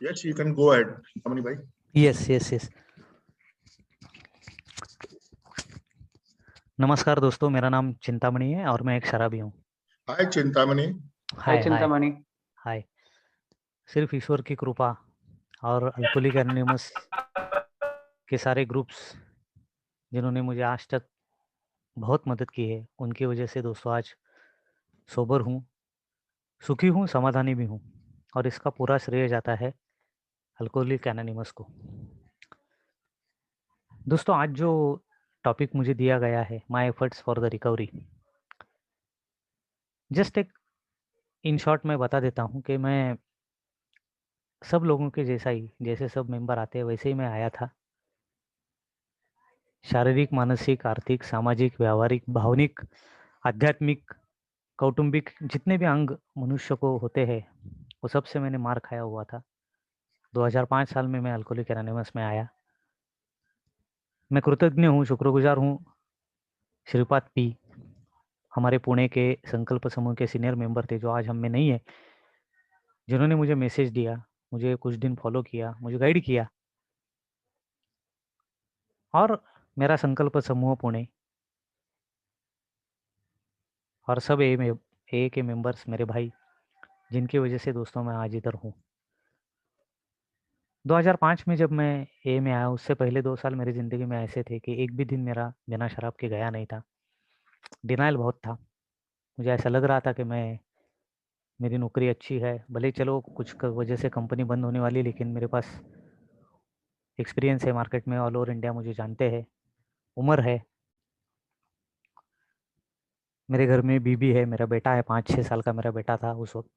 Yes, you can go ahead, Amani bhai. Yes. नमस्कार दोस्तों, मेरा नाम चिंतामणि है और मैं एक शराबी हूँ। Hi, Chintamani. हाय चिंतामणि। हाय। सिर्फ ईश्वर की कृपा और अल्कोहलिक एनोनिमस के सारे ग्रुप्स जिन्होंने मुझे आज तक बहुत मदद की है, उनकी वजह से दोस्तों आज सोबर हूँ, सुखी हूँ, समाधानी भी हूँ और इसका पूरा श्रेय जाता है अल्कोहलिक एनोनिमस को। दोस्तों, आज जो टॉपिक मुझे दिया गया है, my efforts for the recovery, just एक इन शॉर्ट मैं बता देता हूँ कि मैं सब लोगों के जैसा ही, जैसे सब मेंबर आते हैं वैसे ही मैं आया था। शारीरिक, मानसिक, आर्थिक, सामाजिक, व्यावहारिक, भावनिक, आध्यात्मिक, कौटुंबिक जितने भी अंग मनुष्य को होते हैं, वो सबसे मैंने मार खाया हुआ था। 2005 साल में मैं अल्कोहलिक एनोनिमस में आया। मैं कृतज्ञ हूँ, शुक्रगुजार हूँ श्रीपाद पी, हमारे पुणे के संकल्प समूह के सीनियर मेंबर थे जो आज हम में नहीं है, जिन्होंने मुझे मैसेज दिया, मुझे कुछ दिन फॉलो किया, मुझे गाइड किया। और मेरा संकल्प समूह पुणे और सब ए के मेंबर्स, मेरे भाई, जिनकी वजह से दोस्तों मैं आज इधर हूँ। 2005 में जब मैं ए में आया, उससे पहले 2 साल मेरी ज़िंदगी में ऐसे थे कि एक भी दिन मेरा बिना शराब के गया नहीं था। डिनाइल बहुत था। मुझे ऐसा लग रहा था कि मेरी नौकरी अच्छी है, भले ही चलो कुछ वजह से कंपनी बंद होने वाली है, लेकिन मेरे पास एक्सपीरियंस है मार्केट में, ऑल ओवर इंडिया मुझे जानते हैं, उम्र है, मेरे घर में बीबी है, मेरा बेटा है, 5-6 साल का मेरा बेटा था उस वक्त,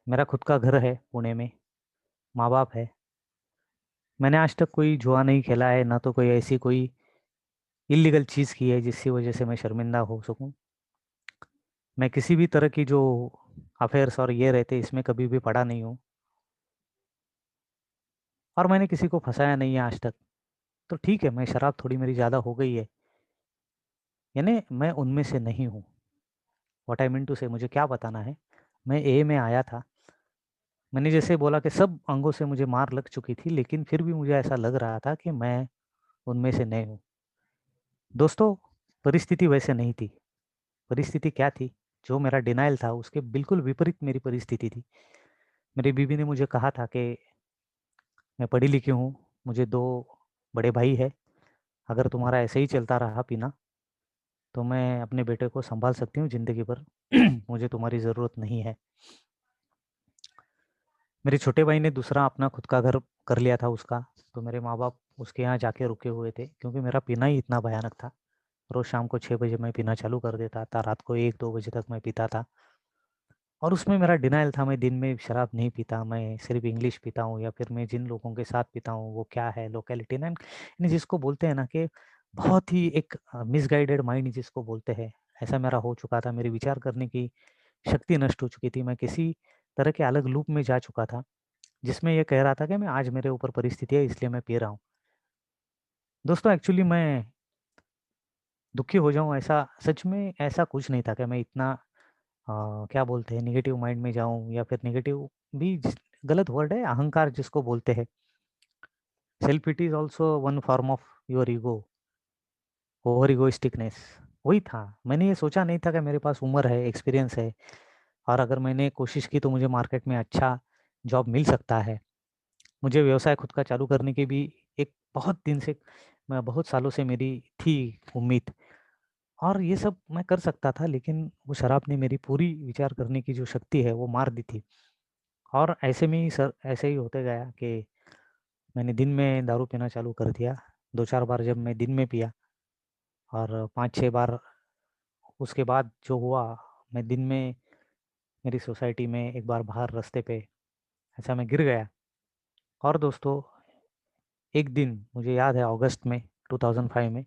मेरा खुद का घर है पुणे में, माँ बाप है। मैंने आज तक कोई जुआ नहीं खेला है, ना तो कोई ऐसी कोई इलीगल चीज़ की है जिसकी वजह से मैं शर्मिंदा हो सकूं। मैं किसी भी तरह की जो अफेयर्स और ये रहते इसमें कभी भी पड़ा नहीं हूँ, और मैंने किसी को फंसाया नहीं है आज तक। तो ठीक है, मैं शराब थोड़ी मेरी ज़्यादा हो गई है, यानी मैं उनमें से नहीं हूँ। व्हाट आई मीन टू से, मुझे क्या बताना है, मैं ए में आया था, मैंने जैसे बोला कि सब अंगों से मुझे मार लग चुकी थी, लेकिन फिर भी मुझे ऐसा लग रहा था कि मैं उनमें से नहीं हूँ। दोस्तों, परिस्थिति वैसे नहीं थी। परिस्थिति क्या थी, जो मेरा डिनाइल था उसके बिल्कुल विपरीत मेरी परिस्थिति थी। मेरी बीवी ने मुझे कहा था कि मैं पढ़ी लिखी हूँ, मुझे 2 बड़े भाई है, अगर तुम्हारा ऐसे ही चलता रहा पीना तो मैं अपने बेटे को संभाल सकती हूँ ज़िंदगी भर, मुझे तुम्हारी ज़रूरत नहीं है। मेरे छोटे भाई ने दूसरा अपना खुद का घर कर लिया था उसका, तो मेरे माँ बाप उसके यहाँ जाके रुके हुए थे, क्योंकि मेरा पीना ही इतना भयानक था। रोज़ शाम को 6 बजे मैं पीना चालू कर देता था, रात को 1-2 बजे तक मैं पीता था, और उसमें मेरा डिनाइल था, मैं दिन में शराब नहीं पीता, मैं सिर्फ इंग्लिश पीता हूँ, या फिर मैं जिन लोगों के साथ पीता हूँ वो क्या है, लोकेलिटी ना, यानी जिसको बोलते हैं ना कि बहुत ही एक मिसगाइडेड माइंड जिसको बोलते हैं, ऐसा मेरा हो चुका था। मेरी विचार करने की शक्ति नष्ट हो चुकी थी, मैं किसी तरह के अलग लूप में जा चुका था, जिसमें ये कह रहा था कि मैं आज मेरे ऊपर परिस्थिति है इसलिए मैं पी रहा हूँ। दोस्तों, एक्चुअली मैं दुखी हो जाऊँ ऐसा सच में ऐसा कुछ नहीं था कि मैं इतना क्या बोलते हैं नेगेटिव माइंड में जाऊँ, या फिर नेगेटिव भी गलत वर्ड है, अहंकार जिसको बोलते हैं। Self it is also one form of your ego, over egoisticness, वही था। मैंने ये सोचा नहीं था कि मेरे पास उम्र है, एक्सपीरियंस है, और अगर मैंने कोशिश की तो मुझे मार्केट में अच्छा जॉब मिल सकता है। मुझे व्यवसाय खुद का चालू करने की भी एक बहुत दिन से, मैं बहुत सालों से मेरी थी उम्मीद, और ये सब मैं कर सकता था, लेकिन वो शराब ने मेरी पूरी विचार करने की जो शक्ति है वो मार दी थी। और ऐसे में ही सर ऐसे ही होते गया कि मैंने दिन में दारू पीना चालू कर दिया। 2-4 बार जब मैं दिन में पिया, और 5-6 बार उसके बाद जो हुआ, मैं दिन में मेरी सोसाइटी में एक बार बाहर रास्ते पे ऐसा मैं गिर गया। और दोस्तों, एक दिन मुझे याद है, अगस्त में 2005 में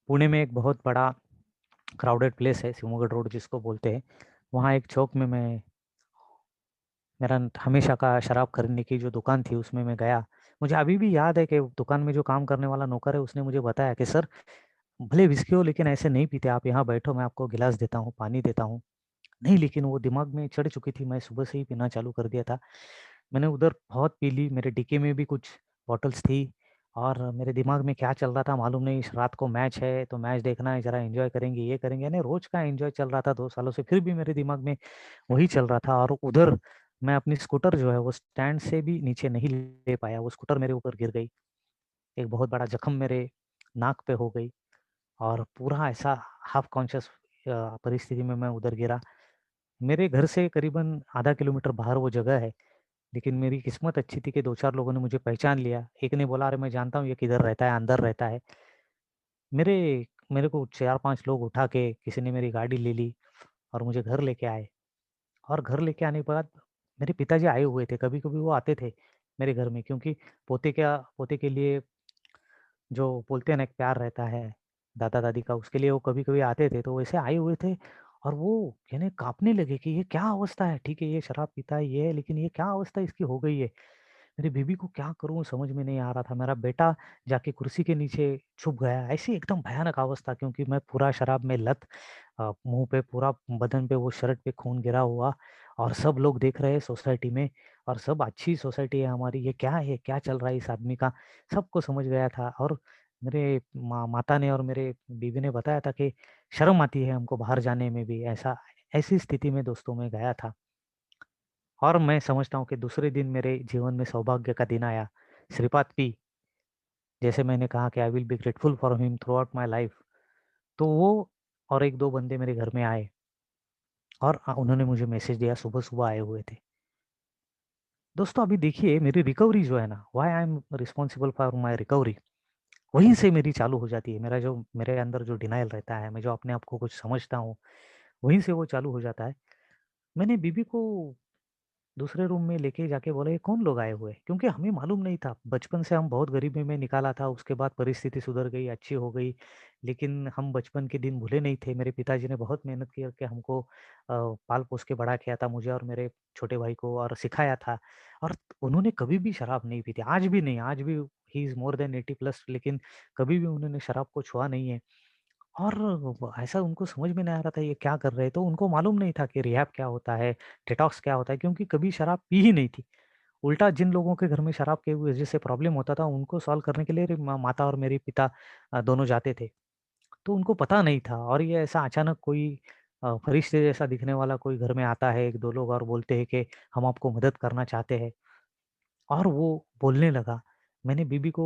पुणे में एक बहुत बड़ा क्राउडेड प्लेस है, शिवमोगा रोड जिसको बोलते हैं, वहाँ एक चौक में मेरा हमेशा का शराब खरीदने की जो दुकान थी उसमें मैं गया। मुझे अभी भी याद है कि दुकान में जो काम करने वाला नौकर है उसने मुझे बताया कि सर, भले विस्की हो लेकिन ऐसे नहीं पीते आप, यहाँ बैठो, मैं आपको गिलास देता हूँ, पानी देता हूँ, नहीं, लेकिन वो दिमाग में चढ़ चुकी थी, मैं सुबह से ही पीना चालू कर दिया था। मैंने उधर बहुत पी ली, मेरे डिक्की में भी कुछ बॉटल्स थी और मेरे दिमाग में क्या चल रहा था मालूम नहीं, रात को मैच है, तो मैच देखना है, ज़रा एन्जॉय करेंगे, ये करेंगे, यानी रोज़ का एन्जॉय चल रहा था 2 सालों से, फिर भी मेरे दिमाग में वही चल रहा था और उधर मैं अपनी स्कूटर जो है वो स्टैंड से भी नीचे नहीं ले पाया, वो स्कूटर मेरे ऊपर गिर गई। एक बहुत बड़ा ज़ख्म मेरे नाक पे हो गई और पूरा ऐसा हाफ कॉन्शियस परिस्थिति में मैं उधर गिरा। मेरे घर से करीबन आधा किलोमीटर बाहर वो जगह है, लेकिन मेरी किस्मत अच्छी थी कि 2-4 लोगों ने मुझे पहचान लिया। एक ने बोला, "अरे! मैं जानता हूँ ये किधर रहता है, अंदर रहता है।" मेरे मेरे को 4-5 लोग उठा के किसी ने मेरी गाड़ी ले ली और मुझे घर लेके आए और घर लेके आने के बाद मेरे पिताजी आए हुए थे। कभी-कभी वो आते थे मेरे घर में क्योंकि पोते के लिए जो बोलते हैं ना एक प्यार रहता है दादा-दादी का, उसके लिए वो कभी-कभी आते थे, तो वैसे आए हुए थे और वो यानी काँपने लगे कि ये क्या अवस्था है? ठीक है, ये शराब पीता है, ये है, लेकिन ये क्या अवस्था इसकी हो गई है? मेरी बीवी को क्या करूँ समझ में नहीं आ रहा था। मेरा बेटा जाके कुर्सी के नीचे छुप गया। ऐसी एकदम भयानक अवस्था क्योंकि मैं पूरा शराब में लत मुँह पे पूरा बदन पे वो शर्ट पे खून गिरा हुआ और सब लोग देख रहे हैं सोसाइटी में और सब अच्छी सोसाइटी है हमारी। ये क्या है? क्या चल रहा है इस आदमी का? सबको समझ गया था और मेरे माता ने और मेरे बीवी ने बताया था कि शर्म आती है हमको बाहर जाने में भी। ऐसी स्थिति में दोस्तों में गया था। और मैं समझता हूँ कि दूसरे दिन मेरे जीवन में सौभाग्य का दिन आया। श्रीपाद पी, जैसे मैंने कहा कि I will be grateful for him through out my life. तो वो और 1-2 बंदे मेरे घर में आए और उन्होंने मुझे मैसेज दिया, सुबह-सुबह आए हुए थे। दोस्तों अभी देखिए मेरी रिकवरी जो है ना, why I am responsible for my recovery, वहीं से मेरी चालू हो जाती है। मेरे अंदर जो डिनायल रहता है, मैं जो अपने आप को कुछ समझता हूँ, वहीं से वो चालू हो जाता है। मैंने बीबी को दूसरे रूम में लेके जाके बोला ये कौन लोग आए हुए हैं? क्योंकि हमें मालूम नहीं था। बचपन से हम बहुत गरीबी में निकाला था, उसके बाद परिस्थिति सुधर गई, अच्छी हो गई। लेकिन हम बचपन के दिन भूले नहीं थे। मेरे पिताजी ने बहुत मेहनत करके हमको पाल-पोस के बड़ा किया था, मुझे और मेरे छोटे भाई को और सिखाया था। और उन्होंने कभी भी शराब नहीं पी थी, आज भी नहीं, आज भी he is more than 80 plus लेकिन कभी भी उन्होंने शराब को छुआ नहीं है। और वो ऐसा उनको समझ में नहीं आ रहा था ये क्या कर रहे हैं, तो उनको मालूम नहीं था कि रिहैब क्या होता है, डिटॉक्स क्या होता है क्योंकि कभी शराब पी ही नहीं थी। उल्टा जिन लोगों के घर में शराब की वजह से प्रॉब्लम होता था, उनको सॉल्व करने के लिए माता और मेरे पिता दोनों जाते थे। तो उनको पता नहीं था और ये ऐसा अचानक कोई फरिश्ते जैसा दिखने वाला कोई घर में आता है, 1-2 लोग और बोलते हैं कि हम आपको मदद करना चाहते हैं। और वो बोलने लगा। मैंने बीबी को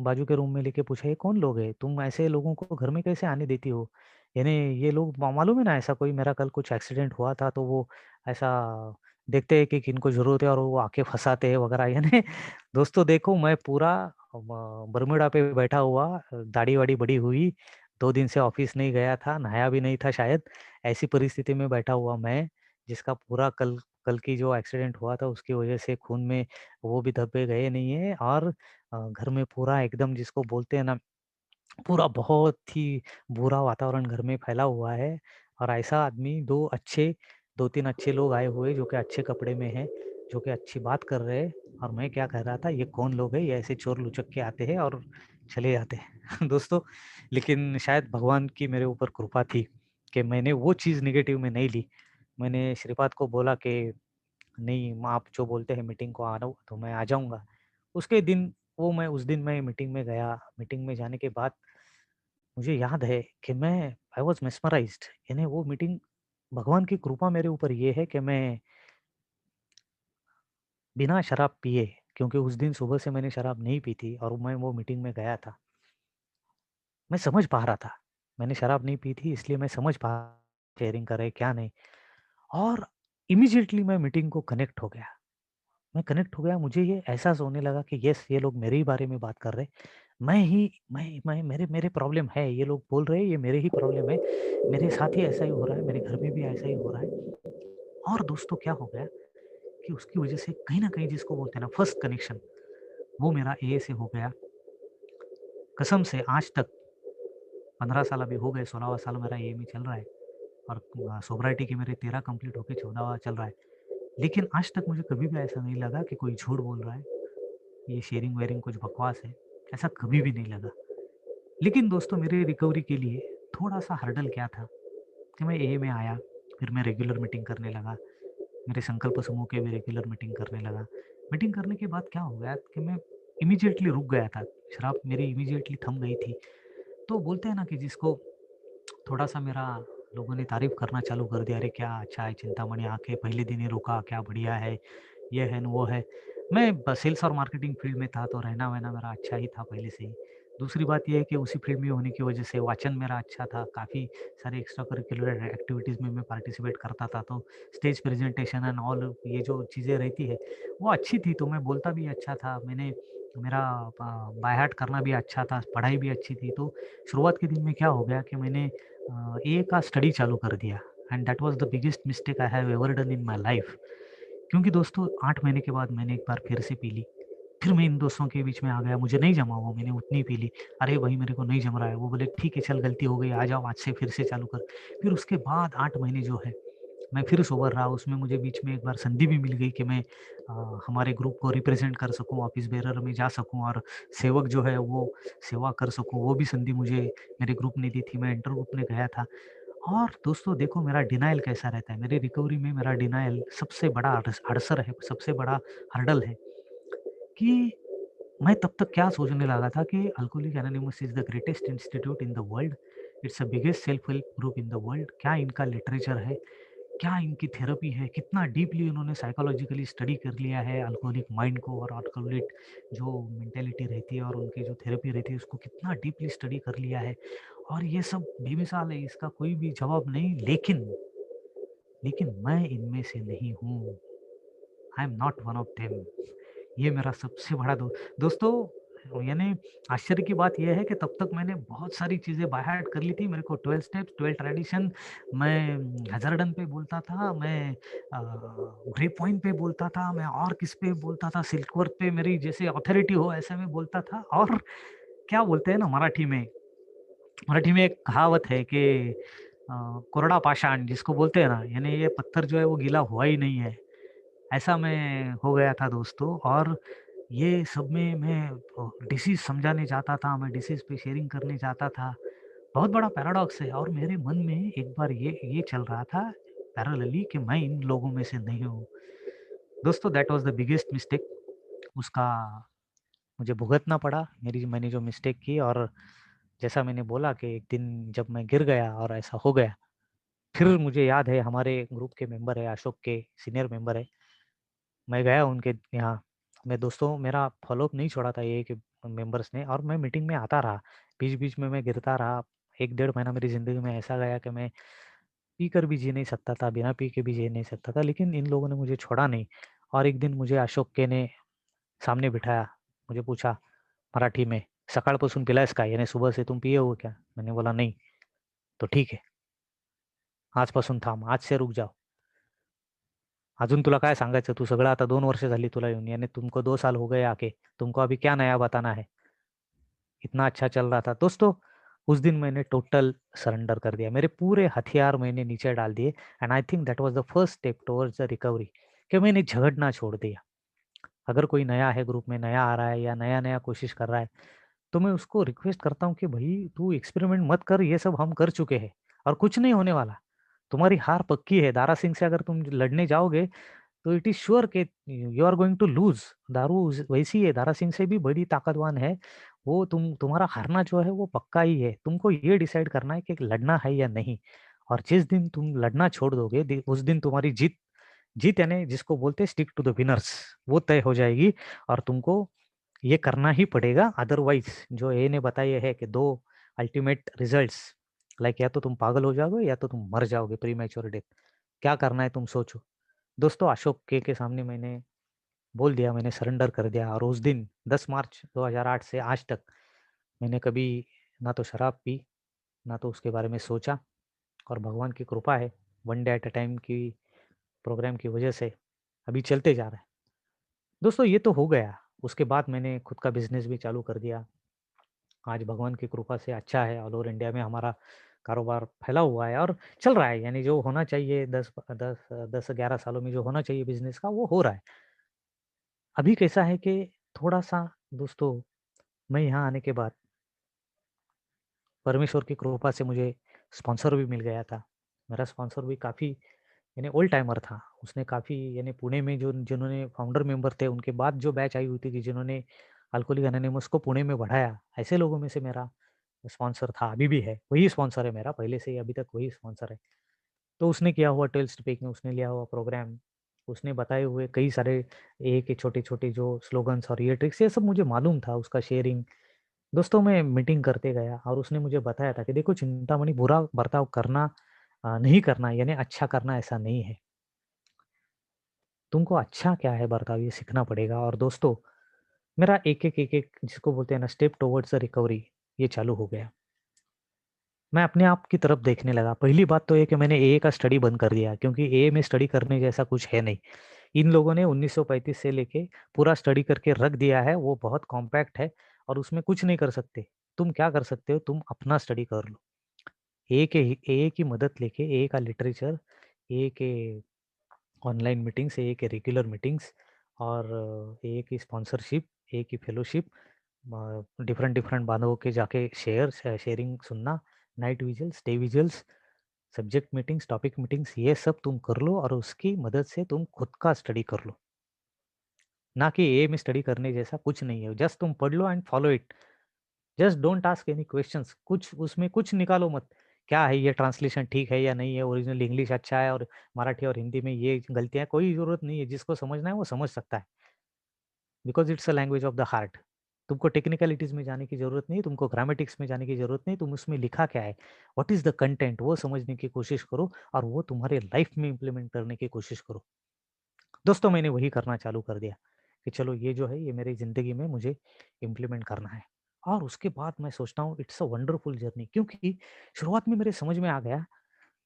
बाजू के रूम में लेके पूछा, "ये कौन लोग हैं? तुम ऐसे लोगों को घर में कैसे आने देती हो?" यानी ये लोग मालूम है ना ऐसा कोई मेरा कल कुछ एक्सीडेंट हुआ था तो वो ऐसा देखते हैं कि किनको ज़रूरत है और वो आके फँसाते हैं वगैरह यानी दोस्तों देखो मैं पूरा बरमूडा पे बैठा हुआ दाढ़ी-वाड़ी बड़ी हुई, 2 दिन से ऑफ़िस नहीं गया था, नहाया भी नहीं था शायद। ऐसी परिस्थिति में बैठा हुआ मैं, जिसका पूरा कल कल की जो एक्सीडेंट हुआ था उसकी वजह से खून में वो भी धब्बे गए नहीं हैं और घर में पूरा एकदम जिसको बोलते हैं ना, पूरा बहुत ही बुरा वातावरण घर में फैला हुआ है और ऐसा आदमी 2-3 अच्छे लोग आए हुए जो कि अच्छे कपड़े में हैं, जो कि अच्छी बात कर रहे हैं और मैं क्या कह रहा था, ये कौन लोग हैं? ये ऐसे चोर-लुचक्के के आते हैं और चले जाते हैं। दोस्तों, लेकिन शायद भगवान की मेरे ऊपर कृपा थी कि मैंने वो चीज़ नेगेटिव में नहीं ली। मैंने श्रीपाद को बोला कि नहीं आप जो बोलते हैं मीटिंग को आना तो मैं आ जाऊँगा। उसके दिन मैं उस दिन मैं मीटिंग में गया, मीटिंग में जाने के बाद मुझे याद है कि मैं आई वाज़ मेस्मराइज़्ड यानी वो मीटिंग भगवान की कृपा मेरे ऊपर ये है कि मैं बिना शराब पिए क्योंकि उस दिन सुबह से मैंने शराब नहीं पी थी और मैं वो मीटिंग में गया था। मैं समझ पा रहा था, मैंने शराब नहीं पी थी इसलिए मैं समझ पा शेयरिंग करे क्या नहीं और इमीडिएटली मैं मीटिंग को कनेक्ट हो गया। मैं कनेक्ट हो गया, मुझे ये एहसास होने लगा कि यस ये लोग मेरे ही बारे में बात कर रहे हैं। मैं मेरे मेरे प्रॉब्लम है, ये लोग बोल रहे हैं ये मेरे ही प्रॉब्लम है। मेरे साथ ही ऐसा ही हो रहा है, मेरे घर में भी ऐसा ही हो रहा है। और दोस्तों क्या हो गया कि उसकी वज़ह से कहीं न कहीं जिसको बोलते हैं ना फर्स्ट कनेक्शन, वो मेरा एए से हो गया। कसम से आज तक 15 साल अभी हो गए, 16वाँ साल मेरा एए में चल रहा है और सोब्रिटी के मेरे 13 कंप्लीट होके 14वाँ चल रहा है। लेकिन आज तक मुझे कभी भी ऐसा नहीं लगा कि कोई झूठ बोल रहा है, ये शेयरिंग-वेयरिंग कुछ बकवास है, ऐसा कभी भी नहीं लगा। लेकिन दोस्तों मेरी रिकवरी के लिए थोड़ा-सा हर्डल क्या था कि मैं एए में आया, फिर मैं रेगुलर मीटिंग करने लगा। मेरे संकल्प समूह के भी रेगुलर मीटिंग करने लगा। मीटिंग करने के बाद क्या हो गया कि मैं इमीडिएटली रुक गया था। शराब मेरी इमीडिएटली थम गई थी। तो बोलते हैं ना कि जिसको थोड़ा-सा मेरा लोगों ने तारीफ़ करना चालू कर दिया, "अरे! क्या अच्छा है चिंतामणि आके पहले दिन ही रुका, क्या बढ़िया है।" ये है न वो है। मैं सेल्स और मार्केटिंग फील्ड में था तो रहना-वहना मेरा अच्छा ही था पहले से ही। दूसरी बात ये है कि उसी फील्ड में होने की वजह से वाचन मेरा अच्छा था, काफ़ी सारे एक्स्ट्रा करिकुलर एक्टिविटीज़ में मैं पार्टिसिपेट करता था, तो स्टेज प्रेज़ेंटेशन एंड ऑल ये जो चीज़ें रहती है, वो अच्छी थी, तो मैं बोलता भी अच्छा था। मेरा बाय हार्ट करना भी अच्छा था, पढ़ाई भी अच्छी थी, तो शुरुआत के दिन में क्या हो गया कि मैंने एए का स्टडी चालू कर दिया and that was the biggest mistake I have ever done in my life. क्योंकि दोस्तों 8 महीने के बाद मैंने एक बार फिर से पी ली। फिर मैं इन दोस्तों के बीच में आ गया, मुझे नहीं जमा वो, मैंने उतनी ही पी ली। अरे भाई मेरे को नहीं जम रहा है, वो बोले ठीक है चल गलती हो गई, आ जाओ आज से फिर से चालू कर। फिर उसके बाद 8 महीने जो है, मैं फिर सोबर रहा, उसमें मुझे बीच में एक बार संधि भी मिल गई कि मैं हमारे ग्रुप को रिप्रेज़ेंट कर सकूँ, ऑफ़िस बेरर में जा सकूँ और सेवक जो है वो सेवा कर सकूँ, वो भी संधि मुझे मेरे ग्रुप ने दी थी, मैं इंटर ग्रुप में गया था। और दोस्तों देखो मेरा डिनायल कैसा रहता है, मेरी रिकवरी में मेरा डिनायल सबसे बड़ा अड़सर है, सबसे बड़ा हर्डल है कि मैं तब तक क्या सोचने लगा था कि alcoholic anonymous is the greatest institute in the world, it's the biggest self help group in the world. क्या इनका लिटरेचर है, क्या इनकी थेरेपी है, कितना डीपली उन्होंने साइकोलॉजिकली स्टडी कर लिया है अल्कोहलिक माइंड को और अल्कोहलिक जो मेंटालिटी रहती है और उनकी जो थेरेपी रहती है उसको कितना डीपली स्टडी कर लिया है। और ये सब बेमिसाल है, इसका कोई भी जवाब नहीं, लेकिन मैं इनमें से नहीं हूँ। I am not one of them. ये मेरा सबसे बड़ा दोस्तों यानी आश्चर्य की बात ये है कि तब तक मैंने बहुत सारी चीज़ें बाय हार्ट कर ली थी। मेरे को 12 स्टेप्स, 12 ट्रेडिशन, मैं हज़ारडन पे बोलता था, मैं ग्रे पॉइंट पे बोलता था, मैं और किस पे बोलता था, सिल्क वर्क पे मेरी जैसे अथॉरिटी हो ऐसे में बोलता था। और क्या बोलते हैं ना मराठी में एक कहावत है कि अ, कोरडा पाषाण जिसको बोलते हैं ना, यानी ये पत्थर जो है वो गीला हुआ ही नहीं है। ऐसा मैं हो गया था दोस्तों। और ये सब में मैं डिसीज़ समझाने जाता था, मैं डिसीज़ पे शेयरिंग करने जाता था। बहुत बड़ा पैराडॉक्स है और मेरे मन में एक बार ये चल रहा था पैरेलली कि मैं इन लोगों में से नहीं हूँ। दोस्तों that was the biggest mistake. उसका मुझे भुगतना पड़ा, मैंने जो मिस्टेक की। और जैसा मैंने बोला कि एक दिन जब मैं गिर गया और ऐसा हो गया, फिर मुझे याद है हमारे ग्रुप के मेंबर है, अशोक के सीनियर मेंबर है। मैं गया उनके यहाँ, मैं दोस्तों मेरा फ़ॉलो-अप नहीं छोड़ा था ये कि मेंबर्स ने, और मैं मीटिंग में आता रहा। बीच-बीच में मैं गिरता रहा। 1 डेढ़ महीना मेरी ज़िंदगी में ऐसा गया कि मैं पी कर भी जी नहीं सकता था, बिना पी के भी जी नहीं सकता था, लेकिन इन लोगों ने मुझे छोड़ा नहीं। और एक दिन मुझे अशोक के ने सामने बिठाया, मुझे पूछा मराठी में, "सकाळपासून पिलायस का?" यानी सुबह से तुम पिए हो क्या? मैंने बोला, "नहीं." "तो ठीक है, आजपासून थांब, आज से रुक जाओ. अजून तुला काय सांगायचं? तू सगळं आता 2 वर्ष झाली तुला येऊन, यानी तुमको 2 साल हो गए आके, तुमको अभी क्या नया बताना है? इतना अच्छा चल रहा था। दोस्तों, उस दिन मैंने टोटल सरेंडर कर दिया। मेरे पूरे हथियार मैंने नीचे डाल दिए and I think that was the first step towards the recovery कि मैंने झगड़ना छोड़ दिया। अगर कोई नया है ग्रुप में, नया आ रहा है या नया-नया कोशिश कर रहा है, तो मैं उसको रिक्वेस्ट करता हूँ कि भई तू एक्सपेरिमेंट मत कर, ये सब हम कर चुके हैं और कुछ नहीं होने वाला। तुम्हारी हार पक्की है, दारा सिंह से अगर तुम लड़ने जाओगे तो इट इज़ श्योर कि you are going to lose. दारू वैसी है, दारा सिंह से भी बड़ी ताकतवान है। वो तुम्हारा हारना जो है वो पक्का ही है। तुमको ये डिसाइड करना है कि लड़ना है या नहीं। और जिस दिन तुम लड़ना छोड़ दोगे उस दिन तुम्हारी जीत जीत यानी जिसको बोलते हैं स्टिक टू द विनर्स, वो तय हो जाएगी और तुमको ये करना ही पड़ेगा। अदरवाइज़ जो ए ने बताया है कि 2 अल्टीमेट रिजल्ट्स, लाइक या तो तुम पागल हो जाओगे या तो तुम मर जाओगे प्रीमैच्योर डेथ। क्या करना है तुम सोचो। दोस्तों अशोक के सामने मैंने बोल दिया, मैंने सरेंडर कर दिया और उस दिन 10 मार्च 2008 से आज तक मैंने कभी ना तो शराब पी, ना तो उसके बारे में सोचा। और भगवान की कृपा है, one day at a time की प्रोग्राम की वजह से अभी चलते जा रहा है। दोस्तों ये तो हो गया, उसके बाद मैंने खुद का बिज़नेस भी चालू कर दिया। आज भगवान की कृपा से अच्छा है, ऑल ओवर इंडिया में हमारा कारोबार फैला हुआ है और चल रहा है। यानी जो होना चाहिए 10-11 सालों में जो होना चाहिए बिज़नेस का वो हो रहा है। अभी कैसा है कि थोड़ा-सा दोस्तों मैं यहाँ आने के बाद परमेश्वर की कृपा से मुझे स्पॉन्सर भी मिल गया था। मेरा स्पॉन्सर भी काफ़ी यानी ओल्ड टाइमर था। उसने काफ़ी यानी पुणे में जो जिन्होंने फाउंडर मेंबर थे, उनके बाद जो बैच आई हुई थी कि जिन्होंने अल्कोहलिक एनोनिमस को पुणे में बढ़ाया, ऐसे लोगों में से मेरा स्पॉन्सर था, अभी भी है। वही स्पॉन्सर है मेरा, पहले से ही अभी तक वही स्पॉन्सर है। तो उसने किया हुआ 12 स्पीकिंग, उसने लिया हुआ प्रोग्राम, उसने बताए हुए कई सारे ए के छोटे-छोटे जो स्लोगन्स और ये ट्रिक्स, ये सब मुझे मालूम था, उसका शेयरिंग। दोस्तों मैं मीटिंग करते गया और उसने मुझे बताया था कि देखो चिंतामणि, बुरा बर्ताव करना नहीं करना यानी अच्छा करना ऐसा नहीं है। तुमको अच्छा क्या है बर्ताव ये सीखना पड़ेगा। और दोस्तों मेरा एक-एक जिसको बोलते हैं ना स्टेप टुवर्ड्स द रिकवरी, ये चालू हो गया। मैं अपने आप की तरफ देखने लगा। पहली बात तो ये कि मैंने एए का स्टडी बंद कर दिया, क्योंकि एए में स्टडी करने जैसा कुछ है नहीं। इन लोगों ने 1935 से लेके पूरा स्टडी करके रख दिया है, वो बहुत कॉम्पैक्ट है और उसमें कुछ नहीं कर सकते। तुम क्या कर सकते हो, तुम अपना स्टडी कर लो। एए की मदद लेके एए का लिटरेचर, एए के ऑनलाइन मीटिंग्स, एए के रेगुलर मीटिंग्स और एए की स्पॉन्सरशिप, एए की फेलोशिप, डिफरेंट डिफरेंट बांधवों के जाके शेयरिंग सुनना, night whistles, day whistles, subject meetings, topic meetings, ये सब तुम कर लो और उसकी मदद से तुम खुद का स्टडी कर लो। ना कि ए में स्टडी करने जैसा कुछ नहीं है। जस्ट तुम पढ़ लो and follow it. Just don't ask any questions. कुछ उसमें कुछ निकालो मत। क्या है ये ट्रांसलेशन ठीक है या नहीं है? ओरिजिनल इंग्लिश अच्छा है और मराठी और हिंदी में ये गलतियाँ हैं, कोई ज़रूरत नहीं है। जिसको समझना है वो समझ सकता है। Because it's a language of the heart. तुमको टेक्निकलिटीज़ में जाने की ज़रूरत नहीं, तुमको ग्रामेटिक्स में जाने की ज़रूरत नहीं, तुम उसमें लिखा क्या है? व्हाट इज़ द कंटेंट, वो समझने की कोशिश करो और वो तुम्हारे लाइफ़ में इम्प्लीमेंट करने की कोशिश करो। दोस्तों मैंने वही करना चालू कर दिया कि चलो ये जो है ये मेरी ज़िंदगी में मुझे इम्प्लीमेंट करना है। और उसके बाद मैं सोचता हूँ इट्स अ वंडरफुल जर्नी, क्योंकि शुरुआत में मेरे समझ में आ गया।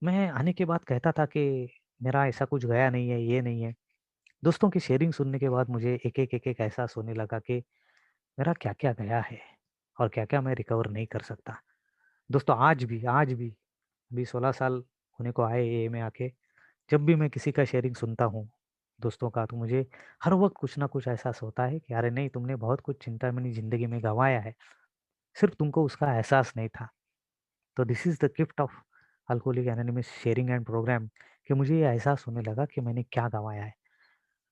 मैं आने के बाद कहता था कि मेरा ऐसा कुछ गया नहीं है, ये नहीं है। दोस्तों की शेयरिंग सुनने के बाद मुझे एक-एक एहसास होने लगा कि मेरा क्या-क्या गया है और क्या-क्या मैं रिकवर नहीं कर सकता। दोस्तों आज भी अभी 16 साल होने को आए एए में आके, जब भी मैं किसी का शेयरिंग सुनता हूँ, दोस्तों का, तो मुझे हर वक़्त कुछ ना कुछ एहसास होता है कि अरे नहीं, तुमने बहुत कुछ चिंतामणि ज़िंदगी में गँवाया है, सिर्फ़ तुमको उसका एहसास नहीं था। तो this is the gift of Alcoholic Anonymous sharing and program, कि मुझे ये एहसास होने लगा कि मैंने क्या गँवाया है।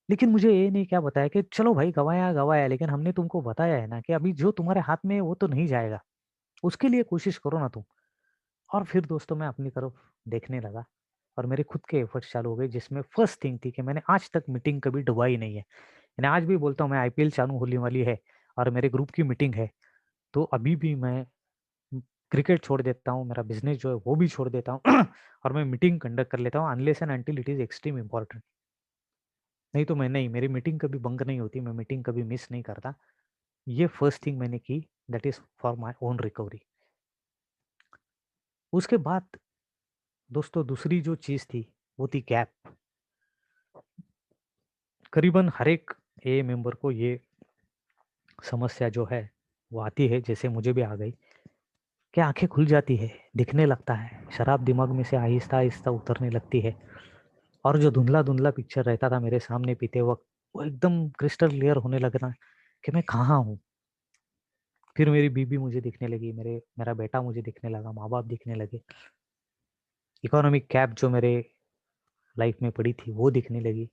लेकिन मुझे ये नहीं क्या बताया कि चलो भाई गँवाया, गँवाया, लेकिन हमने तुमको बताया है ना कि अभी जो तुम्हारे हाथ में है वो तो नहीं जाएगा, उसके लिए कोशिश करो ना तुम। और फिर दोस्तों मैं अपनी तरफ देखने लगा और मेरे खुद के एफर्ट्स चालू हो गए, जिसमें फर्स्ट थिंग थी कि मैंने आज तक मीटिंग कभी डुबाई नहीं है। मैंने आज भी बोलता हूँ मैं आईपीएल चालू होने वाली है और मेरे ग्रुप की मीटिंग है, तो अभी भी मैं क्रिकेट छोड़ देता हूँ, मेरा बिज़नेस जो है वो भी छोड़ देता हूँ और मैं मीटिंग कंडक्ट कर लेता हूँ unless and until it is extreme important. नहीं तो मैं नहीं, मेरी मीटिंग कभी बंक नहीं होती, मैं मीटिंग कभी मिस नहीं करता। ये फर्स्ट थिंग मैंने की, that is for my own recovery. उसके बाद दोस्तों दूसरी जो चीज़ थी, वो थी गैप। करीबन हर एक ए मेंबर को ये समस्या जो है, वो आती है, जैसे मुझे भी आ गई, कि आँखें खुल जाती है, दिखने लगता है, शराब दिमाग में से आहिस्ता-आहिस्ता उतरने लगती है और जो धुंधला-धुंधला पिक्चर रहता था मेरे सामने पीते वक़्त, वो एकदम क्रिस्टल क्लियर होने लगना कि मैं कहाँ हूँ? फिर मेरी बीवी मुझे दिखने लगी, मेरा बेटा मुझे दिखने लगा, माँ-बाप दिखने लगे। इकोनॉमिक गैप जो मेरे लाइफ़ में पड़ी थी, वो दिखने लगी।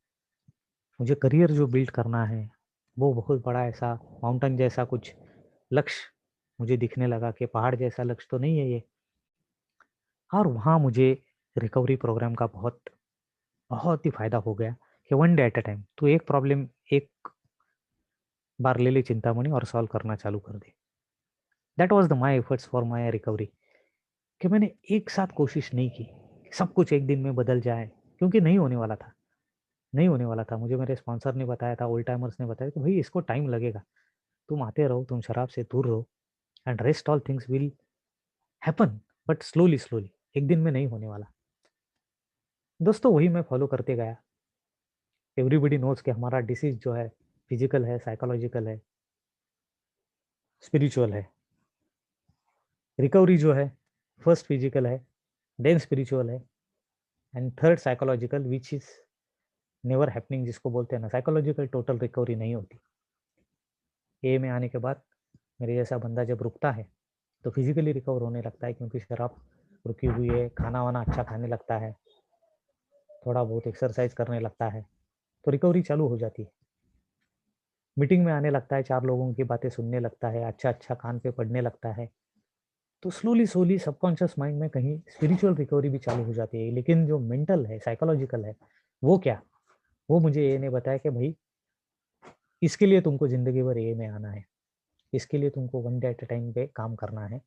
मुझे करियर जो बिल्ड करना है, वो बहुत बड़ा ऐसा माउंटेन जैसा कुछ लक्ष्य मुझे दिखने लगा कि पहाड़ जैसा लक्ष्य तो नहीं है ये। और वहाँ मुझे रिकवरी प्रोग्राम का बहुत ही फ़ायदा हो गया कि one day at a time तू एक प्रॉब्लम एक बार ले ले चिंतामणि और सॉल्व करना चालू कर दे। That was the my efforts for my recovery, कि मैंने एक साथ कोशिश नहीं की, कि सब कुछ एक दिन में बदल जाए, क्योंकि नहीं होने वाला था। नहीं होने वाला था। मुझे मेरे स्पॉन्सर ने बताया था, ओल्ड टाइमर्स ने बताया कि भई इसको टाइम लगेगा। तुम आते रहो, तुम शराब से दूर रहो and rest all things will happen, but slowly, slowly, एक दिन में नहीं होने वाला। दोस्तों वही मैं फॉलो करते गया। एवरीबॉडी नोज़ कि हमारा डिसीज़ जो है फिज़िकल है, साइकोलॉजिकल है, स्पिरिचुअल है। रिकवरी जो है फर्स्ट फिज़िकल है, देन स्पिरिचुअल है and third psychological, which is never happening, जिसको बोलते हैं ना साइकोलॉजिकल टोटल रिकवरी नहीं होती। ए में आने के बाद मेरे जैसा बंदा जब रुकता है, तो फिज़िकली रिकवर होने लगता है, क्योंकि शराब रुकी हुई है, खाना वाना अच्छा खाने लगता है, थोड़ा बहुत एक्सरसाइज करने लगता है, तो रिकवरी चालू हो जाती है। मीटिंग में आने लगता है, 4 लोगों की बातें सुनने लगता है, अच्छा-अच्छा कान पे पड़ने लगता है। तो स्लोली सबकॉन्शियस माइंड में कहीं स्पिरिचुअल रिकवरी भी चालू हो जाती है। लेकिन जो मेंटल है, साइकोलॉजिकल है, वो क्या? वो मुझे ये नहीं बताया कि भई इसके लिए तुमको ज़िंदगी भर ये में आना है। इसके लिए तुमको one day at a time पे काम करना है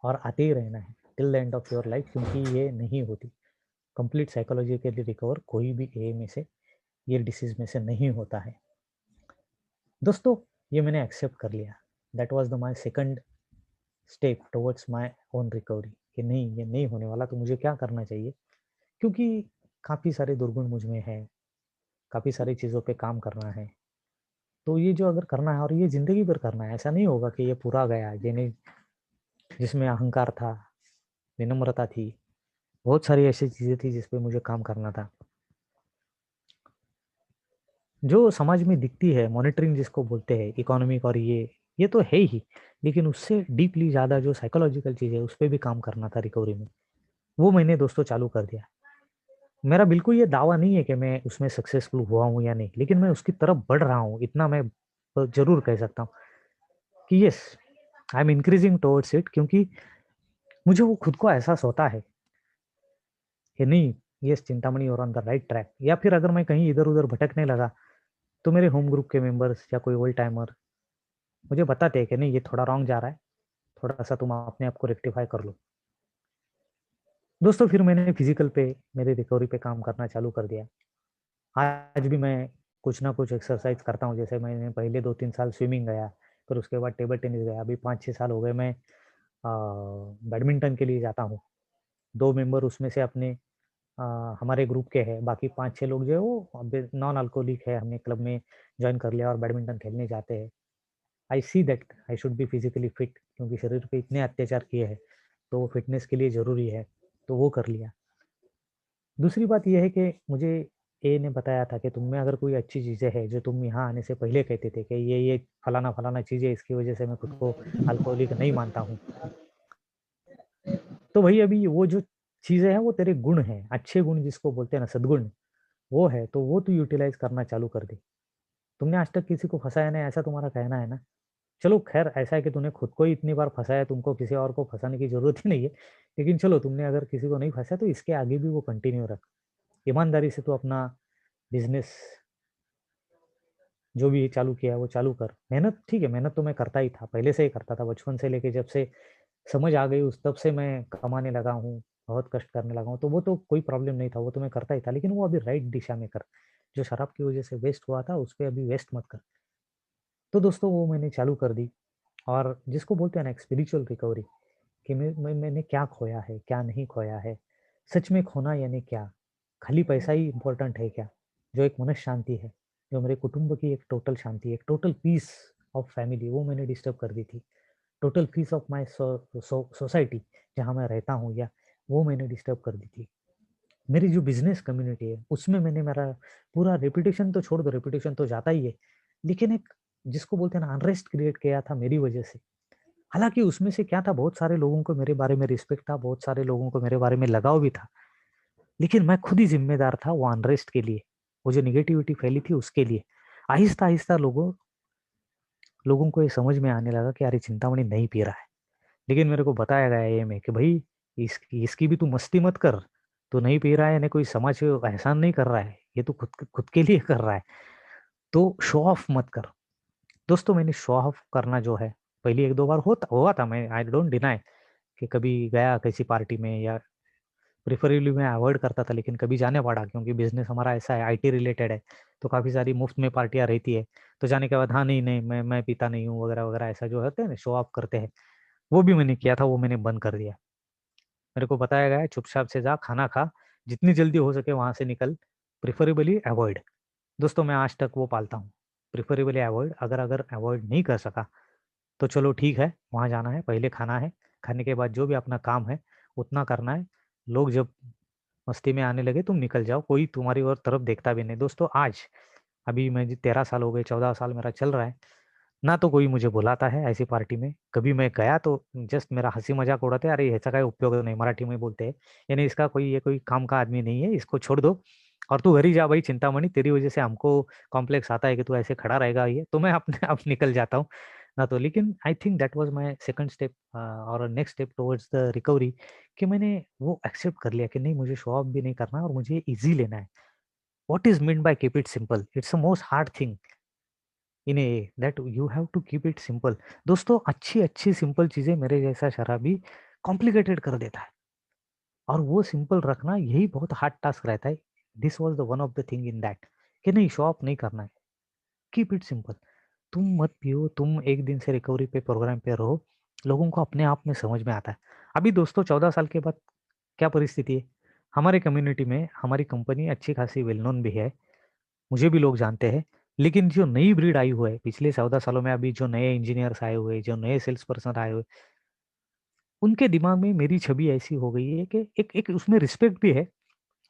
और आते ही रहना है till the end of your life, क्योंकि ये नहीं होती। कंप्लीट साइकोलॉजिकली रिकवर कोई भी ए में से, ये डिसीज़ में से नहीं होता है। दोस्तों, ये मैंने एक्सेप्ट कर लिया। That was the my second step towards my own recovery कि नहीं, ये नहीं होने वाला, तो मुझे क्या करना चाहिए? क्योंकि काफ़ी सारे दुर्गुण मुझ में हैं, काफ़ी सारी चीज़ों पे काम करना है। तो ये जो अगर करना है और ये ज़िंदगी भर करना है, ऐसा नहीं होगा कि ये पूरा गया, ये नहीं, जिसमें अहंकार था, विनम्रता थी, बहुत सारी ऐसी चीज़ें थी जिस पे मुझे काम करना था। जो समाज में दिखती है, मॉनिटरिंग जिसको बोलते हैं, इकोनॉमिक और ये तो है ही, लेकिन उससे डीपली ज़्यादा जो साइकोलॉजिकल चीज़ है, उस पे भी काम करना था रिकवरी में। वो मैंने दोस्तों चालू कर दिया। मेरा बिल्कुल ये दावा नहीं है कि मैं उसमें सक्सेसफुल हुआ हूँ या नहीं, लेकिन मैं उसकी तरफ बढ़ रहा हूँ, इतना मैं ज़रूर कह सकता हूँ कि yes, I am increasing towards it, क्योंकि मुझे वो खुद को एहसास होता है कि नहीं, yes Chintamani you are on the right track. या फिर अगर मैं कहीं इधर-उधर भटकने लगा, तो मेरे होम ग्रुप के मेंबर्स या कोई ओल्ड टाइमर मुझे बताते हैं कि नहीं, ये थोड़ा रॉन्ग जा रहा है, थोड़ा-सा तुम अपने आप को रेक्टिफाई कर लो। दोस्तों, फिर मैंने फिज़िकल पे, मेरे रिकवरी पे काम करना चालू कर दिया। आज भी मैं कुछ ना कुछ एक्सरसाइज करता हूँ, जैसे मैंने पहले 2-3 साल स्विमिंग गया, फिर उसके बाद टेबल टेनिस गया, अभी 5-6 साल हो गए मैं बैडमिंटन के लिए जाता हूँ। 2 मेंबर उसमें से अपने अ, हमारे ग्रुप के हैं, बाकी 5-6 लोग जो है वो अभी नॉन अल्कोहलिक है, हमने क्लब में जॉइन कर लिया और बैडमिंटन खेलने जाते हैं। I see that I should be physically fit, क्योंकि शरीर पे इतने अत्याचार किए हैं, तो वो फिटनेस के लिए ज़रूरी है, तो वो कर लिया। दूसरी बात ये है कि मुझे ए ने बताया था कि तुम में अगर कोई अच्छी चीज़ें हैं, जो तुम यहाँ आने से पहले कहते थे कि ये फलाना-फलाना चीज़ है, इसकी वज़ह से मैं खुद को अल्कोहलिक नहीं मानता हूँ। तो भई अभी वो जो चीज़ें हैं वो तेरे गुण हैं, अच्छे गुण जिसको बोलते हैं ना सद्गुण, वो है, तो वो तू यूटिलाइज़ करना चालू कर दे। तुमने आज तक किसी को फँसाया नहीं, ऐसा तुम्हारा कहना है ना? चलो ख़ैर, ऐसा है कि तूने खुद को ही इतनी बार फँसाया, तुमको किसी और को फँसाने की ज़रूरत ही नहीं है। लेकिन चलो, तुमने अगर किसी को नहीं फँसाया तो इसके आगे भी वो कंटिन्यू रख। ईमानदारी से तू अपना बिज़नेस जो भी चालू किया है वो चालू कर। मेहनत ठीक है, मेहनत तो मैं करता ही था, पहले से ही करता था, बचपन से लेके जब से समझ आ गई उस तब से मैं कमाने लगा हूँ, बहुत कष्ट करने लगा हूँ, तो वो तो कोई प्रॉब्लम नहीं था, वो तो मैं करता ही था, लेकिन वो अभी राइट दिशा में कर। जो शराब की वज़ह से वेस्ट हुआ था, उस पे अभी वेस्ट मत कर। तो दोस्तों, वो मैंने चालू कर दी और जिसको बोलते हैं ना एक स्पिरिचुअल रिकवरी, कि मैंने क्या खोया है, क्या नहीं खोया है, सच में खोना यानी क्या? खाली पैसा ही इम्पोर्टेंट है क्या? जो एक मनःशांति शांति है, जो मेरे कुटुंब की एक टोटल शांति, एक टोटल पीस ऑफ फैमिली, वो मैंने डिस्टर्ब कर दी थी। Total peace of my society जहाँ मैं रहता हूँ, या वो मैंने डिस्टर्ब कर दी थी। मेरी जो बिज़नेस कम्युनिटी है, उसमें मैंने मेरा पूरा रेपुटेशन तो छोड़ दो, रेपुटेशन तो जाता ही है, लेकिन एक जिसको बोलते हैं ना अनरेस्ट क्रिएट किया था मेरी वजह से। हालाँकि उसमें से क्या था, बहुत सारे लोगों को मेरे बारे में रिस्पेक्ट था, बहुत सारे लोगों को मेरे बारे में लगाव भी था, लेकिन मैं खुद ही ज़िम्मेदार था वो अनरेस्ट के लिए, वो जो नेगेटिविटी फैली थी उसके लिए। आहिस्ता-आहिस्ता लोगों लोगों को ये समझ में आने लगा कि अरे चिंतामणि नहीं पी रहा है। लेकिन मेरे को बताया गया ये में कि भई इसकी भी तू मस्ती मत कर। तू नहीं पी रहा है, यानी कोई समाज पे एहसान नहीं कर रहा है। ये तू खुद के लिए कर रहा है। तो शो ऑफ मत कर। दोस्तों, मैंने शो ऑफ करना जो है, पहले 1-2 बार होता हुआ था, मैं आई डोंट डिनाय कि कभी गया किसी पार्टी में, या प्रेफरेबली मैं अवॉइड करता था, लेकिन कभी जाना पड़ा क्योंकि बिज़नेस हमारा ऐसा है, आईटी रिलेटेड है, तो काफ़ी सारी मुफ्त में पार्टियाँ रहती है। तो जाने के बाद हाँ, नहीं, मैं पीता नहीं हूँ वगैरह-वगैरह, ऐसा जो होता है ना शो ऑफ करते हैं, वो भी मैंने किया था, वो मैंने बंद कर दिया। मेरे को बताया गया है चुपचाप से जा, खाना खा, जितनी जल्दी हो सके वहाँ से निकल, प्रेफरेबली अवॉइड। दोस्तों, मैं आज तक वो पालता हूँ, प्रेफरेबली अवॉइड। अगर अगर अवॉइड नहीं कर सका, तो चलो ठीक है, वहाँ जाना है, पहले खाना है, खाने के बाद जो भी अपना काम है, उतना करना है। लोग जब मस्ती में आने लगे, तुम निकल जाओ, कोई तुम्हारी ओर तरफ देखता भी नहीं। दोस्तों, आज अभी मैं 13 साल हो गए, 14 साल मेरा चल रहा है, ना तो कोई मुझे बुलाता है ऐसी पार्टी में, कभी मैं गया तो जस्ट मेरा हंसी मजाक उड़ाते हैं, अरे ह्याचा काही उपयोग नाही, मराठी में बोलते हैं, यानी इसका कोई ये कोई काम का आदमी नहीं है, इसको छोड़ दो और तू घर ही जा भाई चिंतामणि, तेरी वजह से हमको कॉम्प्लेक्स आता है कि तू ऐसे खड़ा रहेगा, ये तो मैं अपने आप निकल जाता हूँ। ना तो लेकिन I think that was my second step और next step towards the recovery, कि मैंने वो एक्सेप्ट कर लिया कि नहीं, मुझे शो ऑफ भी नहीं करना और मुझे इजी लेना है। What is mean by keep it simple, it's a most hard thing in a that you have to keep it simple. दोस्तों अच्छी अच्छी सिंपल चीजें मेरे जैसा शराबी कॉम्प्लिकेटेड कर देता है, और वो सिंपल रखना यही बहुत हार्ड टास्क रहता है। This was the one of the thing in that, कि नहीं शो ऑफ नहीं करना है, कीप इट सिंपल। तुम मत पियो, तुम एक दिन से रिकवरी पे प्रोग्राम पे रहो, लोगों को अपने आप में समझ में आता है। अभी दोस्तों 14 साल के बाद क्या परिस्थिति है, हमारे कम्युनिटी में हमारी कंपनी अच्छी खासी वेल नोन भी है, मुझे भी लोग जानते हैं। लेकिन जो नई ब्रीड आई हुई है पिछले 14 सालों में, अभी जो नए इंजीनियर्स आए हुए, जो नए सेल्स पर्सन आए हुए, उनके दिमाग में मेरी छवि ऐसी हो गई है कि एक एक उसमें रिस्पेक्ट भी है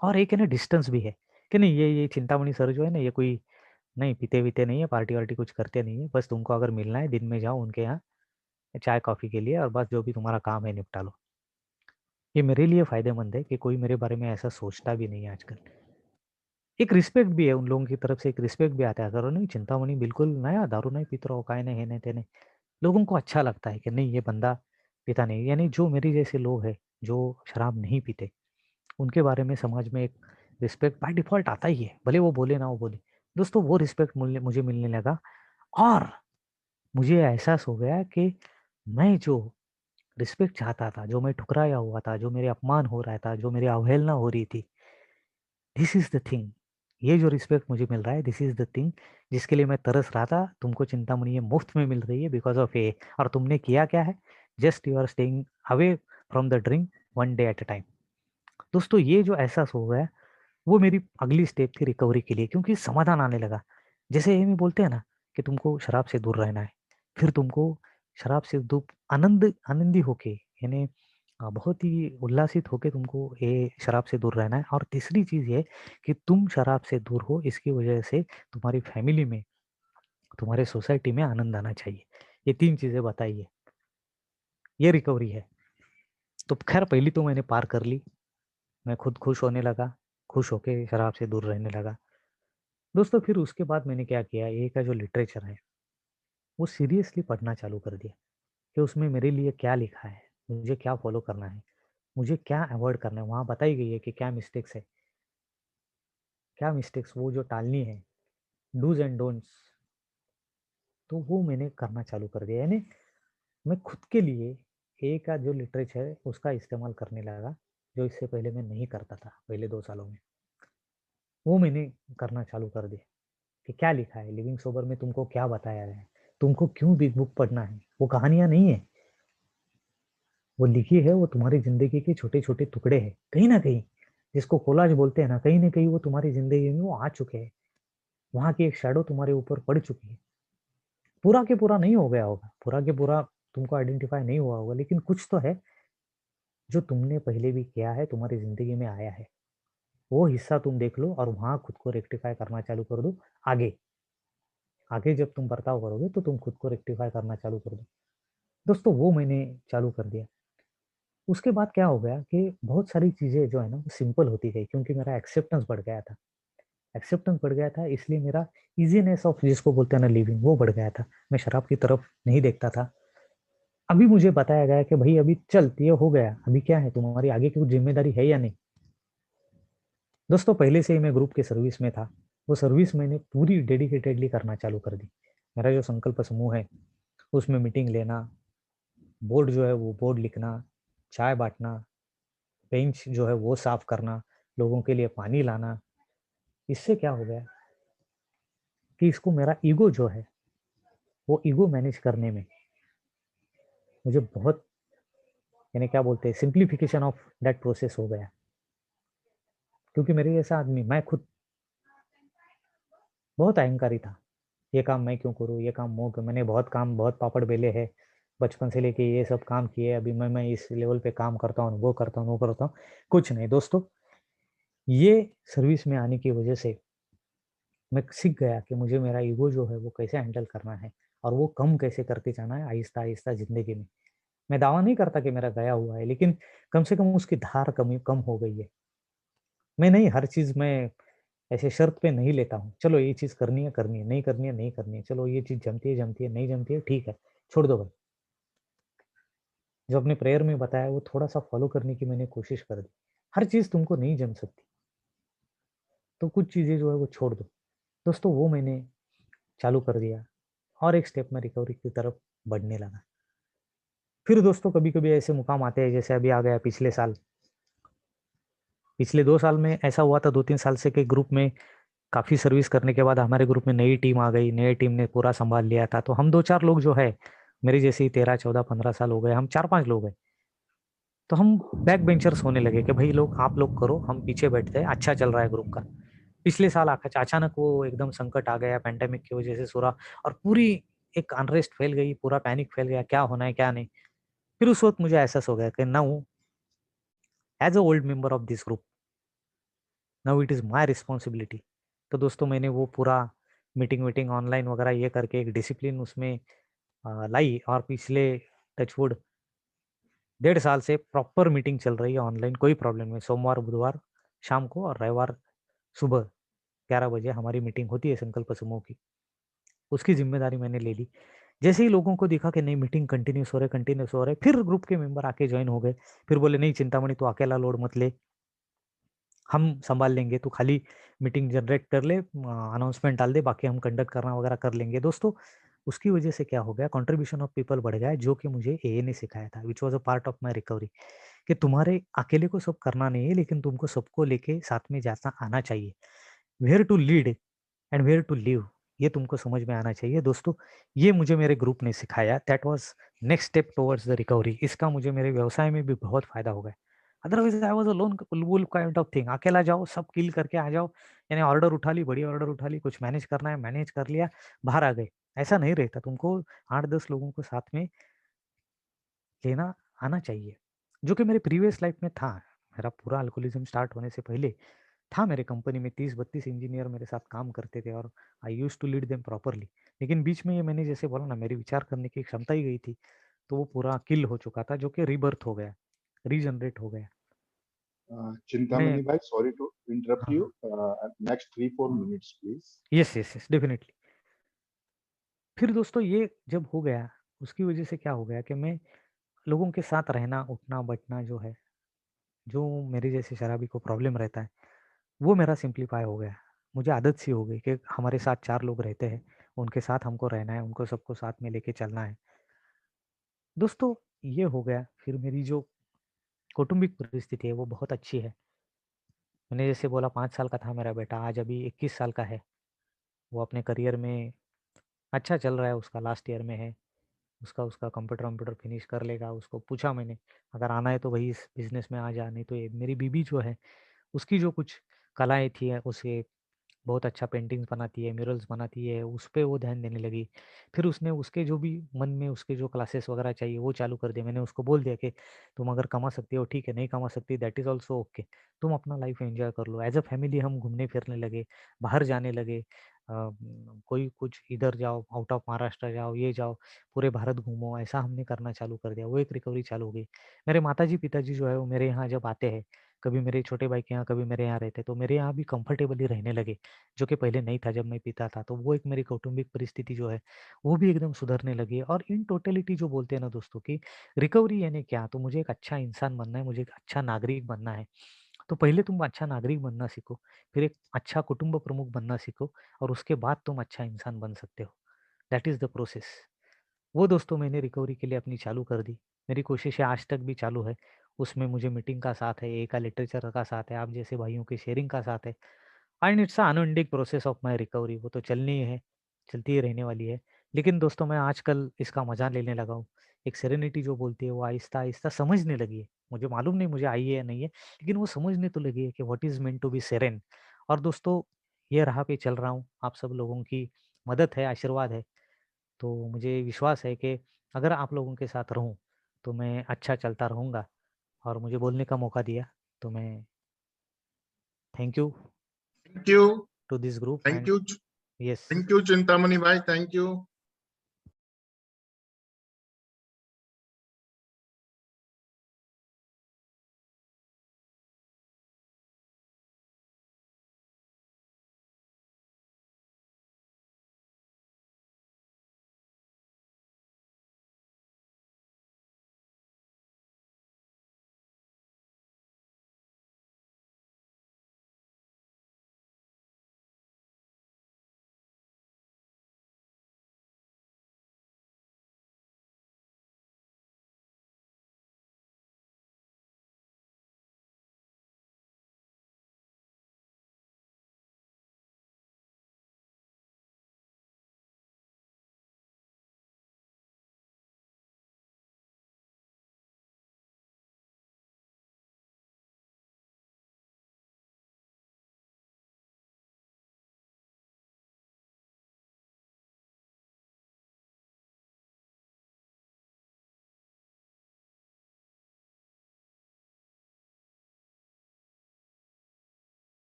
और एक है ना डिस्टेंस भी है, कि नहीं ये चिंतामणि सर जो है ना, ये कोई नहीं पीते वीते नहीं है, पार्टी वार्टी कुछ करते नहीं है, बस तुमको अगर मिलना है दिन में जाओ उनके यहाँ चाय कॉफ़ी के लिए और बस जो भी तुम्हारा काम है निपटा लो। ये मेरे लिए फ़ायदेमंद है कि कोई मेरे बारे में ऐसा सोचता भी नहीं है आजकल। एक रिस्पेक्ट भी है उन लोगों की तरफ से, एक रिस्पेक्ट भी आता है, अगर नहीं चिंतामणि बिल्कुल नया दारू नहीं पीत रहो, काय नहीं है नहीं तेने, लोगों को अच्छा लगता है कि नहीं ये बंदा पीता नहीं, यानी जो मेरे जैसे लोग हैं जो शराब नहीं पीते, उनके बारे में समाज में एक रिस्पेक्ट बाय डिफ़ॉल्ट आता ही है, भले वो बोले ना वो बोले। दोस्तों वो रिस्पेक्ट मुझे मिलने लगा, और मुझे एहसास हो गया कि मैं जो रिस्पेक्ट चाहता था, जो मैं ठुकराया हुआ था, जो मेरे अपमान हो रहा था, जो मेरी अवहेलना हो रही थी, दिस इज़ द थिंग, ये जो रिस्पेक्ट मुझे मिल रहा है, दिस इज़ द थिंग जिसके लिए मैं तरस रहा था। तुमको चिंतामणि ये मुफ्त में मिल रही है बिकॉज़ ऑफ ए, और तुमने किया क्या है? Just you are staying away from the drink one day at a time. दोस्तों ये जो एहसास हो गया, वो मेरी अगली स्टेप थी रिकवरी के लिए, क्योंकि समाधान आने लगा। जैसे ये में बोलते हैं ना कि तुमको शराब से दूर रहना है, फिर तुमको शराब से आनंदी होके, यानी बहुत ही उल्लासित होके तुमको ये शराब से दूर रहना है, और तीसरी चीज़ ये कि तुम शराब से दूर हो इसकी वजह से तुम्हारी फैमिली में, तुम्हारे सोसाइटी में आनंद आना चाहिए। ये 3 चीज़ें बताई है, ये रिकवरी है। तो ख़ैर पहली तो मैंने पार कर ली, मैं खुद खुश होने लगा, खुश होके शराब से दूर रहने लगा। दोस्तों फिर उसके बाद मैंने क्या किया, ए का जो लिटरेचर है, वो सीरियसली पढ़ना चालू कर दिया कि उसमें मेरे लिए क्या लिखा है, मुझे क्या फ़ॉलो करना है, मुझे क्या अवॉइड करना है। वहाँ बताई गई है कि क्या मिस्टेक्स है, क्या मिस्टेक्स वो जो टालनी है, डूज़ एंड डोंट्स, तो वो मैंने करना चालू कर दिया। यानी मैं खुद के लिए ए का जो लिटरेचर है, उसका इस्तेमाल करने लगा, जो इससे पहले मैं नहीं करता था, पहले 2 सालों में। वो मैंने करना चालू कर दिया कि क्या लिखा है, लिविंग सोबर में तुमको क्या बताया गया है, तुमको क्यों बिग बुक पढ़ना है। वो कहानियाँ नहीं है, वो लिखी है, वो तुम्हारी ज़िंदगी के छोटे-छोटे टुकड़े हैं। कहीं न कहीं, जिसको कोलाज बोलते हैं ना, कहीं न कहीं वो तुम्हारी ज़िंदगी में वो आ चुके हैं। वहाँ की एक शैडो तुम्हारे ऊपर पड़ चुकी है। पूरा के पूरा नहीं हो गया होगा, पूरा के पूरा तुमको आइडेंटिफ़ाई नहीं हुआ होगा, लेकिन कुछ तो है, जो तुमने पहले भी किया है, तुम्हारी ज़िंदगी में आया है। वो हिस्सा तुम देख लो और वहाँ खुद को रेक्टिफ़ाई करना चालू कर दो। आगे, आगे जब तुम बर्ताव करोगे, तो तुम खुद को रेक्टिफ़ाई करना चालू कर दो। दोस्तों वो मैंने चालू कर दिया। उसके बाद क्या हो गया कि बहुत सारी चीज़ें जो है ना, वो सिंपल होती गई, क्योंकि मेरा एक्सेप्टेंस बढ़ गया था। एक्सेप्टेंस बढ़ गया था, इसलिए मेरा ईज़ीनेस ऑफ जिसको बोलते हैं ना लिविंग, वो बढ़ गया था। मैं शराब की तरफ नहीं देखता था। अभी मुझे बताया गया कि भई अभी चल ये हो गया, अभी क्या है तुम्हारी आगे की कुछ ज़िम्मेदारी है या नहीं? दोस्तों पहले से ही मैं ग्रुप के सर्विस में था। वो सर्विस मैंने पूरी डेडिकेटेडली करना चालू कर दी। मेरा जो संकल्प समूह है, उसमें मीटिंग लेना, बोर्ड जो है वो बोर्ड लिखना, चाय बाँटना, बेंच जो है वो साफ करना, लोगों के लिए पानी लाना। इससे क्या हो गया कि इसको मेरा ईगो जो है, वो ईगो मैनेज करने में मुझे बहुत, यानी क्या बोलते हैं, सिम्प्लिफिकेशन ऑफ दैट प्रोसेस हो गया। क्योंकि मेरे जैसा आदमी, मैं खुद बहुत अहंकारी था। ये काम मैं क्यों करूँ? ये काम वो क्यों, मैंने बहुत काम, बहुत पापड़ बेले हैं। बचपन से लेके ये सब काम किए, अभी मैं इस लेवल पे काम करता हूँ, वो करता हूँ, वो करता हूँ। कुछ नहीं दोस्तों, ये सर्विस में आने की वजह से मैं सीख गया कि मुझे मेरा ईगो जो है वो कैसे हैंडल करना है। और वो कम कैसे करते जाना है आहिस्ता आहिस्ता जिंदगी में। मैं दावा नहीं करता कि मेरा गया हुआ है, लेकिन कम से कम उसकी धार कम हो गई है। मैं नहीं, हर चीज मैं ऐसे शर्त पे नहीं लेता हूँ, चलो ये चीज करनी है करनी है, नहीं करनी है नहीं करनी है, चलो ये चीज जमती है नहीं जमती है, ठीक है, छोड़ दो भाई। जो अपने प्रेयर में बताया वो थोड़ा सा फॉलो करने की मैंने कोशिश कर दी। हर चीज तुमको नहीं जम सकती, तो कुछ चीजें जो है वो छोड़ दो। दोस्तों वो मैंने चालू कर दिया और एक स्टेप में रिकवरी की तरफ बढ़ने लगा। फिर दोस्तों कभी-कभी ऐसे मुकाम आते हैं, जैसे अभी आ गया पिछले साल। पिछले 2 साल में ऐसा हुआ था, 2-3 साल से कि ग्रुप में काफ़ी सर्विस करने के बाद हमारे ग्रुप में नई टीम आ गई, नई टीम ने पूरा सँभाल लिया था। तो हम 2-4 लोग जो है, मेरे जैसे ही 13, 14, 15 साल हो गए, हम 4-5 लोग हैं। तो हम बैक बेंचर्स होने लगे कि भई लोग आप लोग करो, हम पीछे बैठते हैं, अच्छा चल रहा है ग्रुप का। पिछले साल अचानक वो एकदम संकट आ गया पैंडेमिक की वजह से पूरा, और पूरी एक अनरेस्ट फैल गई, पूरा पैनिक फैल गया, क्या होना है, क्या नहीं। फिर उस वक़्त मुझे एहसास हो गया कि now as a old member of this group, now it is my responsibility. तो दोस्तों मैंने वो पूरा मीटिंग ऑनलाइन वगैरह ये करके एक डिसिप्लिन उसमें लाई, और पिछले टचवुड 1.5 साल से प्रॉपर मीटिंग चल रही है ऑनलाइन, कोई प्रॉब्लम नहीं। सोमवार, बुधवार शाम को और रविवार सुबह 11 बजे हमारी मीटिंग होती है संकल्प समूह की। उसकी ज़िम्मेदारी मैंने ले ली। जैसे ही लोगों को दिखा कि नहीं मीटिंग कंटिन्यूअस हो रहे, फिर ग्रुप के मेंबर आके जॉइन हो गए। फिर बोले नहीं चिंतामणि तू अकेला लोड मत ले, हम सँभाल लेंगे, तू खाली मीटिंग जनरेट कर ले, अनाउंसमेंट डाल दे, बाकी हम कंडक्ट करना वगैरह कर लेंगे। दोस्तों, उसकी वजह से क्या हो गया, कंट्रीब्यूशन ऑफ पीपल बढ़ गया है, जो कि मुझे एए ने सिखाया था, which was a part of my recovery, कि तुम्हारे अकेले को सब करना नहीं है, लेकिन तुमको सबको लेके साथ में जाना आना चाहिए। Where to lead and where to live, ये तुमको समझ में आना चाहिए। दोस्तों, ये मुझे मेरे ग्रुप ने सिखाया, that was next step towards the recovery. इसका मुझे मेरे व्यवसाय में भी बहुत फ़ायदा हो गया। Otherwise I was a lone wolf kind of thing, अकेला जाओ, सब किल करके आ जाओ, यानी ऑर्डर उठा ली, बड़ी ऑर्डर उठा ली, कुछ मैनेज करना है, मैनेज कर लिया, बाहर आ गए। ऐसा नहीं रहता, तुमको 8-10 लोगों को साथ में लेना आना चाहिए, जो कि मेरे प्रीवियस लाइफ़ में था। मेरा पूरा अल्कोहलिज़्म स्टार्ट होने से पहले था, मेरे कंपनी में 30-32 इंजीनियर मेरे साथ काम करते थे, और I used to lead them properly. लेकिन बीच में ये मैंने जैसे बोला ना, मेरी विचार करने की क्षमता ही गई थी, तो वो पूरा किल हो चुका था, जो कि रीबर्थ हो गया, रीजनरेट हो गया। मैं Chintamani bhai, sorry to interrupt हाँ, you. Next 3-4 minutes, please. Yes, definitely. फिर दोस्तों ये जब हो गया, उसकी वजह से क्या हो गया कि मैं लोगों के साथ रहना, उठना-बैठना जो है, जो मेरे जैसे शराबी को प्रॉब्लम रहता है, वो मेरा सिम्प्लीफाई हो गया। मुझे आदत सी हो गई कि हमारे साथ 4 लोग रहते हैं, उनके साथ हमको रहना है, उनको सबको साथ में लेके चलना है। दोस्तों, ये हो गया, फिर मेरी जो कौटुंबिक परिस्थिति है वो बहुत अच्छी है। मैंने जैसे बोला 5 साल का था मेरा बेटा, आज अभी 21 साल का है। वो अपने करियर में अच्छा चल रहा है, उसका लास्ट ईयर में है। उसका उसका कंप्यूटर-वम्प्यूटर फिनिश कर लेगा। उसको पूछा मैंने, अगर आना है तो वही इस बिज़नेस में आ जा, नहीं तो ये मेरी बीबी जो है, उसकी जो कुछ कलाएँ थी, उसे बहुत अच्छा पेंटिंग्स बनाती है, म्यूरल्स बनाती है, उस पे वो ध्यान देने लगी। फिर उसने उसके जो भी मन में उसके जो क्लासेस वगैरह चाहिए वो चालू कर दिए। मैंने उसको बोल दिया कि तुम अगर कमा सकती हो ठीक है, नहीं कमा सकती दैट इज़ ऑल्सो ओके। तुम अपना लाइफ एन्जॉय कर लो। एज़ अ फैमिली हम घूमने-फिरने लगे, बाहर जाने लगे। कोई कुछ इधर जाओ, आउट ऑफ महाराष्ट्र जाओ, ये जाओ, पूरे भारत घूमो, ऐसा हमने करना चालू कर दिया। वो एक रिकवरी चालू हो गई। मेरे माताजी, पिताजी जो है वो मेरे यहाँ जब आते हैं, कभी मेरे छोटे भाई के यहाँ, कभी मेरे यहाँ रहते, तो मेरे यहाँ भी कंफर्टेबली रहने लगे। जो कि पहले नहीं था जब मैं पीता था। तो वो एक मेरी कौटुंबिक परिस्थिति जो है, वो भी एकदम सुधरने लगी है। और इन टोटलिटी जो बोलते हैं ना दोस्तों कि रिकवरी यानी क्या? तो मुझे एक अच्छा इंसान बनना है, मुझे एक अच्छा नागरिक बनना है। तो पहले तुम अच्छा नागरिक बनना सीखो, फिर एक अच्छा कुटुंब प्रमुख बनना सीखो, और उसके बाद तुम अच्छा इंसान बन सकते हो। That is the process. वो दोस्तों मैंने रिकवरी के लिए अपनी चालू कर दी। मेरी कोशिशें आज तक भी चालू है। उसमें मुझे मीटिंग का साथ है, ए का लिटरेचर का साथ है, आप जैसे भाइयों की शेयरिंग का साथ है। And it's a unending process of my recovery, वो तो चलनी ही है, चलती ही रहने वाली है। लेकिन दोस्तों मैं आजकल इसका मज़ा लेने लगा हूँ। एक सेरेनिटी जो बोलती है वो आहिस्ता-आहिस्ता समझने लगी है। मुझे मालूम नहीं मुझे आई है या नहीं है, लेकिन वो समझने तो लगी है कि व्हाट इज़ मीant टू बी सेरेन। और दोस्तों ये राह पे चल रहा हूँ, आप सब लोगों की मदद है, आशीर्वाद है, तो मुझे विश्वास है कि अगर आप लोगों के साथ रहूँ, तो मैं अच्छा चलता रहूँगा। और मुझे बोलने का मौका दिया, तो मैं thank you Thank you. To this group Thank and you. Yes. Thank you, Chintamani bhai. Thank you.